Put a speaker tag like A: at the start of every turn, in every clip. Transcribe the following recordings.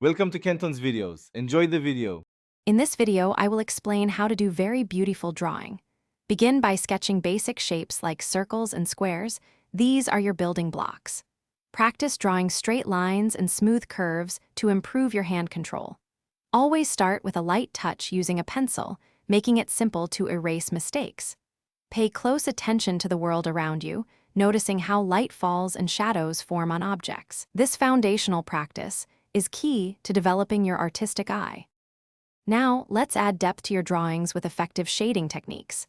A: Welcome to Kenton's videos. Enjoy the video.
B: In this video, I will explain how to do very beautiful drawing. Begin by sketching basic shapes like circles and squares. These are your building blocks. Practice drawing straight lines and smooth curves to improve your hand control. Always start with a light touch using a pencil, making it simple to erase mistakes. Pay close attention to the world around you, noticing how light falls and shadows form on objects. This foundational practice is key to developing your artistic eye. Now, let's add depth to your drawings with effective shading techniques.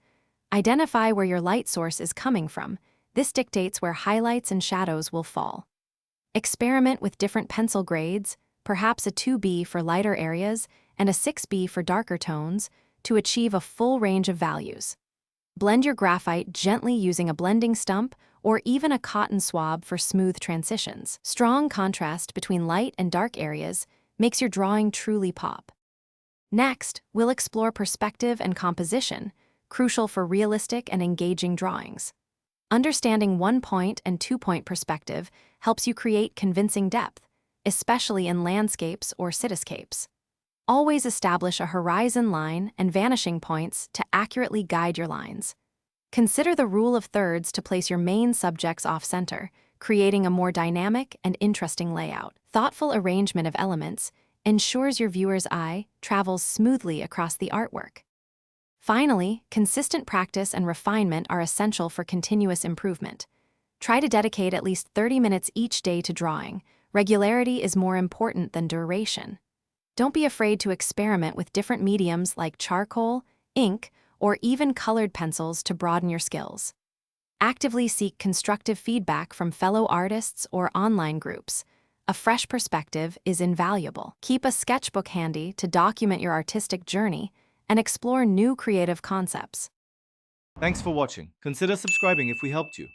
B: Identify where your light source is coming from. This dictates where highlights and shadows will fall. Experiment with different pencil grades, perhaps a 2B for lighter areas and a 6B for darker tones, to achieve a full range of values. Blend your graphite gently using a blending stump or even a cotton swab for smooth transitions. Strong contrast between light and dark areas makes your drawing truly pop. Next, we'll explore perspective and composition, crucial for realistic and engaging drawings. Understanding 1-point and 2-point perspective helps you create convincing depth, especially in landscapes or cityscapes. Always establish a horizon line and vanishing points to accurately guide your lines. Consider the rule of thirds to place your main subjects off-center, creating a more dynamic and interesting layout. Thoughtful arrangement of elements ensures your viewer's eye travels smoothly across the artwork. Finally, consistent practice and refinement are essential for continuous improvement. Try to dedicate at least 30 minutes each day to drawing. Regularity is more important than duration. Don't be afraid to experiment with different mediums like charcoal, ink, or even colored pencils to broaden your skills. Actively seek constructive feedback from fellow artists or online groups. A fresh perspective is invaluable. Keep a sketchbook handy to document your artistic journey and explore new creative concepts.
A: Thanks for watching. Consider subscribing if we helped you.